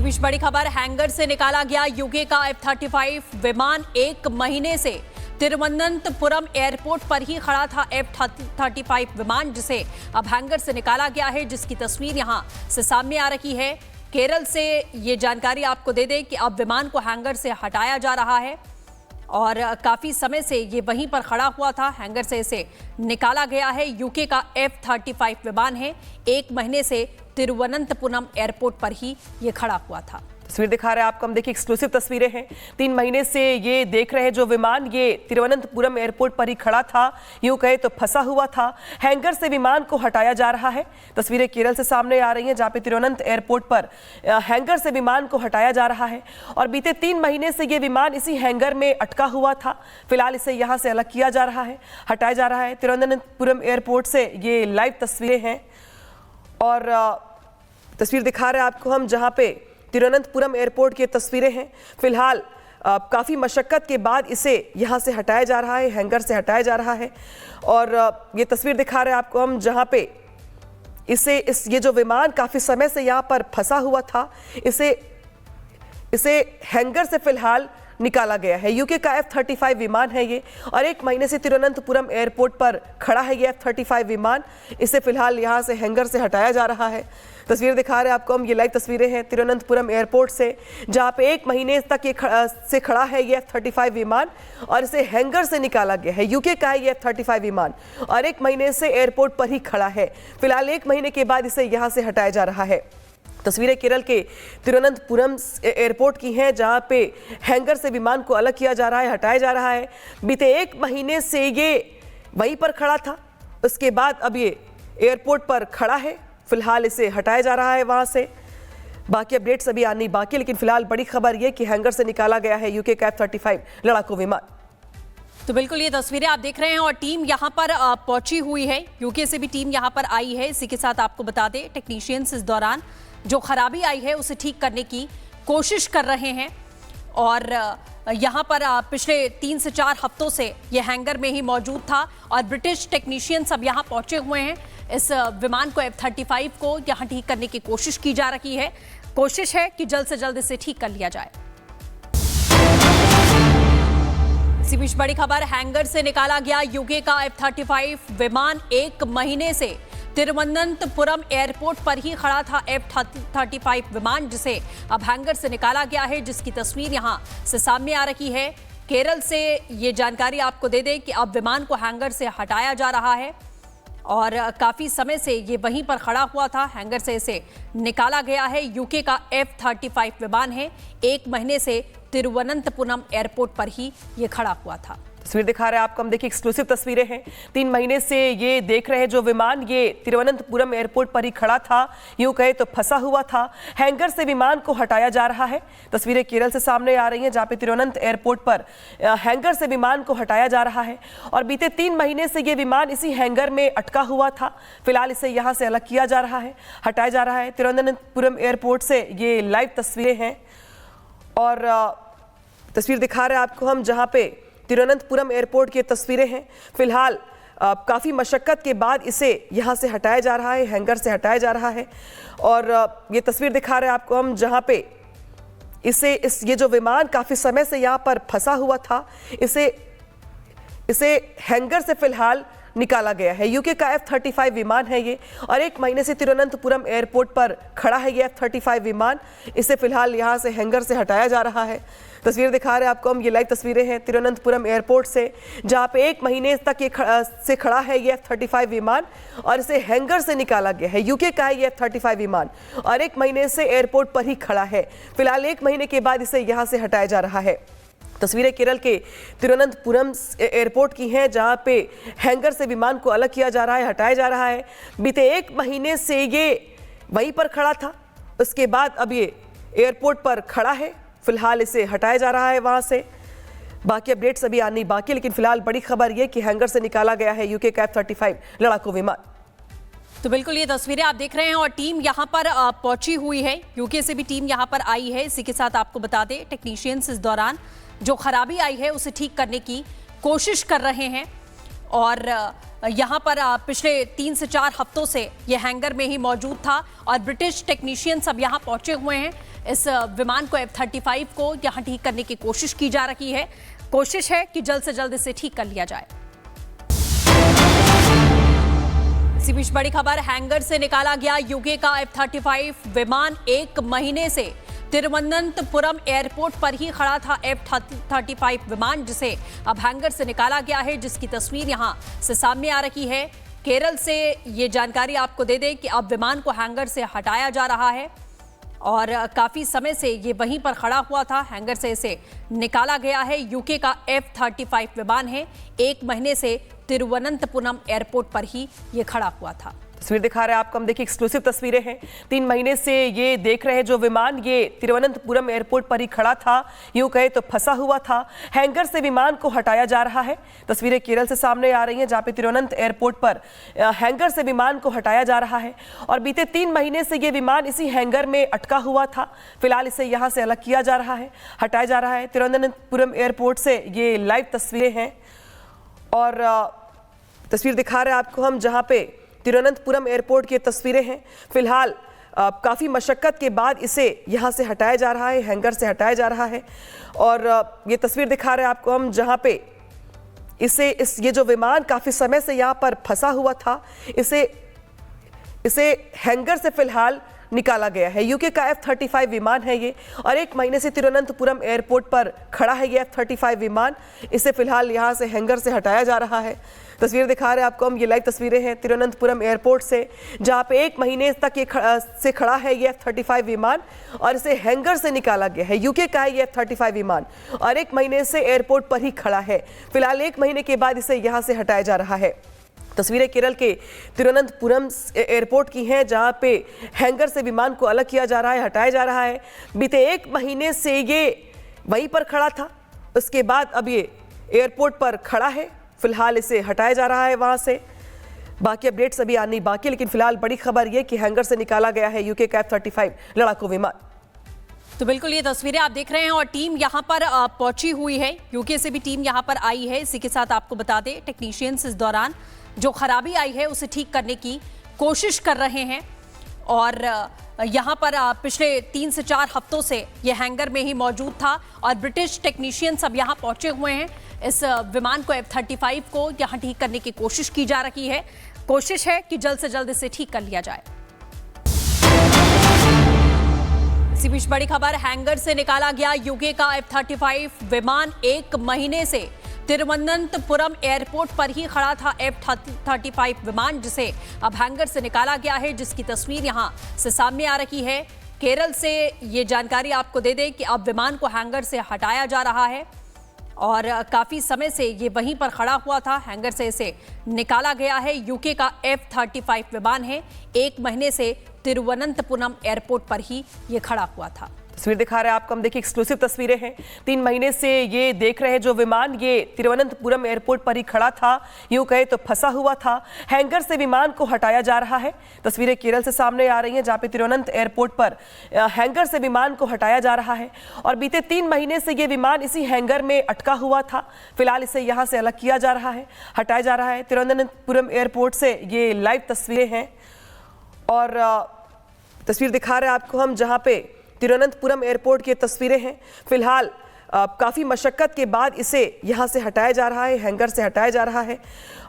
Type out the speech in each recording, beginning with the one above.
बीच बड़ी खबर, हैंगर से निकाला गया यूके का F-35 विमान। एक महीने से तिरुवनंतपुरम एयरपोर्ट पर ही खड़ा था F-35 विमान, जिसे अब हैंगर से निकाला गया है, जिसकी तस्वीर यहां से सामने आ रही है। केरल से ये जानकारी आपको दे दें कि अब विमान को हैंगर से हटाया जा रहा है और काफी समय से ये वहीं पर खड़ा हुआ था। हैंगर से इसे निकाला गया है। यूके का F-35 विमान है। एक महीने से तिरुवनंतपुरम एयरपोर्ट पर ही ये खड़ा हुआ था। तस्वीर दिखा रहे हैं आपको, हम देखिए एक्सक्लूसिव तस्वीरें हैं। 3 महीने से ये देख रहे हैं जो विमान ये तिरुवनंतपुरम एयरपोर्ट पर ही खड़ा था, यूं कहे तो फंसा हुआ था। हैंगर से विमान को हटाया जा रहा है। तस्वीरें केरल से सामने आ रही हैं, जहां पे तिरुवनंत एयरपोर्ट पर हैंगर से विमान को हटाया जा रहा है और बीते 3 महीने से ये विमान इसी हैंगर में अटका हुआ था। फिलहाल इसे यहाँ से अलग किया जा रहा है, हटाया जा रहा है। तिरुवनंतपुरम एयरपोर्ट से ये लाइव तस्वीरें हैं और तस्वीर दिखा रहे हैं आपको हम, जहाँ पे तिरुवनंतपुरम एयरपोर्ट की तस्वीरें हैं। फिलहाल काफ़ी मशक्क़त के बाद इसे यहाँ से हटाया जा रहा है, हैंगर से हटाया जा रहा है और ये तस्वीर दिखा रहे हैं आपको हम, जहाँ पे ये जो विमान काफ़ी समय से यहाँ पर फंसा हुआ था, इसे हैंगर से फिलहाल निकाला गया है। यूके का F-35 विमान है ये और एक महीने से तिरुवनंतपुरम एयरपोर्ट पर खड़ा है ये F-35 विमान। इसे फिलहाल यहाँ से हैंगर से हटाया जा रहा है। तस्वीर दिखा रहे हैं आपको हम, ये लाइव तस्वीरें हैं तिरुवनंतपुरम एयरपोर्ट से, जहाँ पे एक महीने तक ये खड़ा है ये F-35 विमान और इसे हैंगर से निकाला गया है। यूके का है ये F-35 विमान और एक महीने से एयरपोर्ट पर ही खड़ा है। फिलहाल एक महीने के बाद इसे यहाँ से हटाया जा रहा है। तस्वीरें केरल के तिरुवनंतपुरम एयरपोर्ट की हैं, जहां पे हैंगर से विमान को अलग किया जा रहा है, हटाया जा रहा है। बीते 1 महीने से ये वहीं पर खड़ा था, उसके बाद अब ये एयरपोर्ट पर खड़ा है। फिलहाल इसे हटाया जा रहा है वहां से। बाकी अपडेट्स अभी आनी बाकी है, लेकिन फिलहाल बड़ी खबर ये कि हैंगर से निकाला गया है यूके का F-35 लड़ाकू विमान। तो बिल्कुल ये तस्वीरें आप देख रहे हैं और टीम यहाँ पर पहुंची हुई है। यूके से भी टीम यहाँ पर आई है। इसी के साथ आपको बता दें, टेक्नीशियंस इस दौरान जो खराबी आई है उसे ठीक करने की कोशिश कर रहे हैं और यहाँ पर पिछले 3 से 4 हफ्तों से ये हैंगर में ही मौजूद था और ब्रिटिश टेक्नीशियंस अब यहाँ पहुंचे हुए हैं। इस विमान को F-35 को यहाँ ठीक करने की कोशिश की जा रही है। कोशिश है कि जल्द से जल्द इसे ठीक कर लिया जाए। इसी बीच बड़ी खबर, हैंगर से निकाला गया यूके का F-35 विमान। एक महीने से तिरुवनंतपुरम एयरपोर्ट पर ही खड़ा था F-35 विमान, जिसे अब हैंगर से निकाला गया है, जिसकी तस्वीर यहां से सामने आ रही है। केरल से ये जानकारी आपको दे दें कि अब विमान को हैंगर से हटाया जा रहा है और काफी समय से ये वहीं पर खड़ा हुआ था। हैंगर से इसे निकाला गया है। यूके का F-35 विमान है। एक महीने से तिरुवनंतपुरम एयरपोर्ट पर ही ये खड़ा हुआ था। तस्वीर दिखा रहे हैं आपको, हम देखिए एक्सक्लूसिव तस्वीरें हैं। 3 महीने से ये देख रहे हैं जो विमान ये तिरुवनंतपुरम एयरपोर्ट पर ही खड़ा था, यूं कहे तो फंसा हुआ था। हैंगर से विमान को हटाया जा रहा है। तस्वीरें केरल से सामने आ रही हैं, जहां पे तिरुवनंत एयरपोर्ट पर हैंगर से विमान को हटाया जा रहा है और बीते 3 महीने से ये विमान इसी हैंगर में अटका हुआ था। फिलहाल इसे यहाँ से अलग किया जा रहा है, हटाया जा रहा है। तिरुवनंतपुरम एयरपोर्ट से ये लाइव तस्वीरें हैं और तस्वीर दिखा रहे हैं आपको हम, जहाँ पे तिरुवनंतपुरम एयरपोर्ट की तस्वीरें हैं। फिलहाल काफ़ी मशक्क़त के बाद इसे यहाँ से हटाया जा रहा है, हैंगर से हटाया जा रहा है और ये तस्वीर दिखा रहे हैं आपको हम, जहाँ पे ये जो विमान काफ़ी समय से यहाँ पर फंसा हुआ था, इसे हैंगर से फिलहाल निकाला गया है। यूके का F-35 विमान है ये और एक महीने से तिरुवनंतपुरम एयरपोर्ट पर खड़ा है ये F-35 विमान। इसे फिलहाल यहाँ से हैंगर से हटाया जा रहा है। तस्वीर दिखा रहे हैं आपको हम, ये लाइव तस्वीरें हैं तिरुवनंतपुरम एयरपोर्ट से, जहाँ पे एक महीने तक ये खड़ा है ये F-35 विमान और इसे हैंगर से निकाला गया है। यूके का है ये F-35 विमान और एक महीने से एयरपोर्ट पर ही खड़ा है। फिलहाल एक महीने के बाद इसे यहाँ से हटाया जा रहा है। तस्वीरें केरल के तिरुवनंतपुरम एयरपोर्ट की हैं, जहां पे हैंगर से विमान को अलग किया जा रहा है, हटाया जा रहा है। बीते 1 महीने से ये वहीं पर खड़ा था, उसके बाद अब ये एयरपोर्ट पर खड़ा है। फिलहाल इसे हटाया जा रहा है वहां से। बाकी अपडेट्स अभी आनी बाकी है, लेकिन फिलहाल बड़ी खबर ये कि हैंगर से निकाला गया है यूके का F-35 लड़ाकू विमान। तो बिल्कुल ये तस्वीरें आप देख रहे हैं और टीम यहाँ पर पहुंची हुई है। यूके से भी टीम यहाँ पर आई है। इसी के साथ आपको बता दें, टेक्नीशियंस इस दौरान जो खराबी आई है उसे ठीक करने की कोशिश कर रहे हैं और यहाँ पर पिछले 3 से 4 हफ्तों से ये हैंगर में ही मौजूद था और ब्रिटिश टेक्नीशियंस अब यहाँ पहुंचे हुए हैं। इस विमान को F-35 को यहां ठीक करने की कोशिश की जा रही है। कोशिश है कि जल्द से जल्द इसे ठीक कर लिया जाए। इसी बीच बड़ी खबर, हैंगर से निकाला गया यूके का F-35 विमान 1 महीने से तिरुवनंतपुरम एयरपोर्ट पर ही खड़ा था। F-35 विमान जिसे अब हैंगर से निकाला गया है, जिसकी तस्वीर यहां से सामने आ रही है। केरल से ये जानकारी आपको दे दें कि अब विमान को हैंगर से हटाया जा रहा है और काफी समय से ये वहीं पर खड़ा हुआ था। हैंगर से इसे निकाला गया है। यूके का F-35 विमान है, 1 महीने से तिरुवनंतपुरम एयरपोर्ट पर ही ये खड़ा हुआ था। तस्वीर दिखा रहे हैं आपको, हम देखिए एक्सक्लूसिव तस्वीरें हैं। 3 महीने से ये देख रहे हैं जो विमान ये तिरुवनंतपुरम एयरपोर्ट पर ही खड़ा था, यूं कहे तो फंसा हुआ था। हैंगर से विमान को हटाया जा रहा है। तस्वीरें केरल से सामने आ रही हैं, जहां पे तिरुवनंत एयरपोर्ट पर हैंगर से विमान को हटाया जा रहा है और बीते 3 महीने से ये विमान इसी हैंगर में अटका हुआ था। फिलहाल इसे यहाँ से अलग किया जा रहा है, हटाया जा रहा है। तिरुवनंतपुरम एयरपोर्ट से ये लाइव तस्वीरें हैं और तस्वीर दिखा रहे हैं आपको हम, जहाँ पे तिरुवनंतपुरम एयरपोर्ट की तस्वीरें हैं। फिलहाल काफ़ी मशक्क़त के बाद इसे यहाँ से हटाया जा रहा है, हैंगर से हटाया जा रहा है और ये तस्वीर दिखा रहे हैं आपको हम, जहाँ पे ये जो विमान काफ़ी समय से यहाँ पर फंसा हुआ था, इसे हैंगर से फिलहाल निकाला गया है। यूके का F-35 विमान है ये और 1 महीने से तिरुवनंतपुरम एयरपोर्ट पर खड़ा है ये F-35 विमान। इसे फिलहाल यहाँ से हैंगर से हटाया जा रहा है। तस्वीर दिखा रहे हैं आपको हम, ये लाइव तस्वीरें हैं तिरुवनंतपुरम एयरपोर्ट से, जहाँ पे 1 महीने तक ये खड़ा है ये F-35 विमान और इसे हैंगर से निकाला गया है। यूके का है ये F-35 विमान और 1 महीने से एयरपोर्ट पर ही खड़ा है। फिलहाल 1 महीने के बाद इसे यहाँ से हटाया जा रहा है। तस्वीरें केरल के तिरुवनंतपुरम एयरपोर्ट की हैं, जहां पे हैंगर से विमान को अलग किया जा रहा है, हटाया जा रहा है। बीते 1 महीने से ये वहीं पर खड़ा था, उसके बाद अब ये एयरपोर्ट पर खड़ा है। फिलहाल इसे हटाया जा रहा है वहां से। बाकी अपडेट्स अभी आनी बाकी, लेकिन फिलहाल बड़ी खबर ये कि हैंगर से निकाला गया है यूके का F-35 लड़ाकू विमान। तो बिल्कुल ये तस्वीरें आप देख रहे हैं और टीम यहाँ पर पहुंची हुई है। यूके से भी टीम यहाँ पर आई है। इसी के साथ आपको बता दें, टेक्नीशियंस इस दौरान जो खराबी आई है उसे ठीक करने की कोशिश कर रहे हैं और यहाँ पर पिछले 3 से 4 हफ्तों से ये हैंगर में ही मौजूद था और ब्रिटिश टेक्नीशियंस अब यहाँ पहुंचे हुए हैं। इस विमान को F-35 को यहाँ ठीक करने की कोशिश की जा रही है। कोशिश है कि जल्द से जल्द इसे ठीक कर लिया जाए। इसी बीच बड़ी खबर, हैंगर से निकाला गया यूके का F-35 विमान 1 महीने से तिरुवनंतपुरम एयरपोर्ट पर ही खड़ा था। F-35 विमान जिसे अब हैंगर से निकाला गया है, जिसकी तस्वीर यहां से सामने आ रही है। केरल से ये जानकारी आपको दे दें कि अब विमान को हैंगर से हटाया जा रहा है और काफी समय से ये वहीं पर खड़ा हुआ था। हैंगर से इसे निकाला गया है। यूके का F-35 विमान है, 1 महीने से तिरुवनंतपुरम एयरपोर्ट पर ही ये खड़ा हुआ था। तस्वीर दिखा रहे हैं आपको, हम देखिए एक्सक्लूसिव तस्वीरें हैं। 3 महीने से ये देख रहे हैं जो विमान ये तिरुवनंतपुरम एयरपोर्ट पर ही खड़ा था, यूं कहे तो फंसा हुआ था। हैंगर से विमान को हटाया जा रहा है। तस्वीरें केरल से सामने आ रही हैं, जहां पे तिरुवनंत एयरपोर्ट पर हैंगर से विमान को हटाया जा रहा है और बीते 3 महीने से ये विमान इसी हैंगर में अटका हुआ था। फिलहाल इसे यहाँ से अलग किया जा रहा है, हटाया जा रहा है। तिरुवनंतपुरम एयरपोर्ट से ये लाइव तस्वीरें हैं और तस्वीर दिखा रहे हैं आपको हम, जहाँ पे तिरुवनंतपुरम एयरपोर्ट की तस्वीरें हैं। फिलहाल काफ़ी मशक्क़त के बाद इसे यहाँ से हटाया जा रहा है, हैंगर से हटाया जा रहा है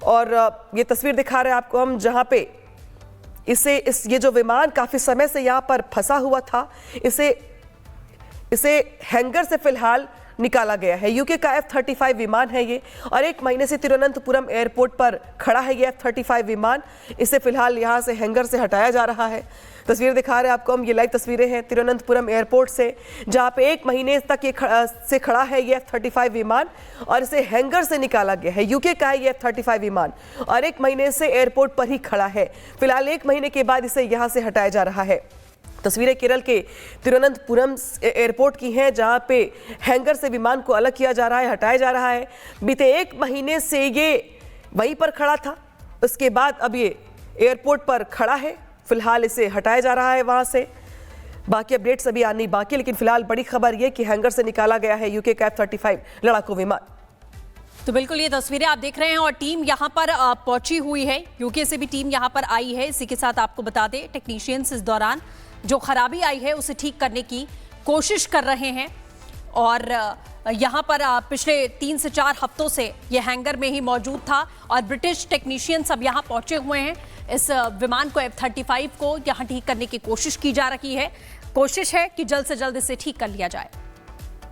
और ये तस्वीर दिखा रहे हैं आपको हम, जहाँ पे ये जो विमान काफ़ी समय से यहाँ पर फंसा हुआ था, इसे हैंगर से फिलहाल निकाला गया है। यूके का F-35 विमान है ये और 1 महीने से तिरुवनंतपुरम एयरपोर्ट पर खड़ा है ये F-35 विमान। इसे फिलहाल यहाँ से हैंगर से हटाया जा रहा है। तस्वीर दिखा रहे हैं आपको हम, ये लाइव तस्वीरें हैं तिरुवनंतपुरम एयरपोर्ट से, जहाँ पे 1 महीने तक से खड़ा है ये F-35 विमान और इसे हैंगर से निकाला गया है। यूके का है ये F-35 विमान और 1 महीने से एयरपोर्ट पर ही खड़ा है। फिलहाल 1 महीने के बाद इसे यहाँ से हटाया जा रहा है। तस्वीरें केरल के तिरुवनंतपुरम एयरपोर्ट की हैं, जहां पे हैंगर से विमान को अलग किया जा रहा है, हटाया जा रहा है। बीते 1 महीने से ये वहीं पर खड़ा था, उसके बाद अब ये एयरपोर्ट पर खड़ा है। फिलहाल इसे हटाया जा रहा है वहां से। बाकी अपडेट्स अभी आनी बाकी, लेकिन फिलहाल बड़ी खबर ये कि हैंगर से निकाला गया है यूके का F-35 लड़ाकू विमान। तो बिल्कुल ये तस्वीरें आप देख रहे हैं और टीम यहाँ पर पहुंची हुई है। यूके से भी टीम यहाँ पर आई है। इसी के साथ आपको बता दें, टेक्नीशियंस इस दौरान जो खराबी आई है उसे ठीक करने की कोशिश कर रहे हैं और यहाँ पर पिछले 3 से 4 हफ्तों से ये हैंगर में ही मौजूद था और ब्रिटिश टेक्नीशियंस अब यहाँ पहुंचे हुए हैं। इस विमान को F-35 को यहाँ ठीक करने की कोशिश की जा रही है। कोशिश है कि जल्द से जल्द इसे ठीक कर लिया जाए।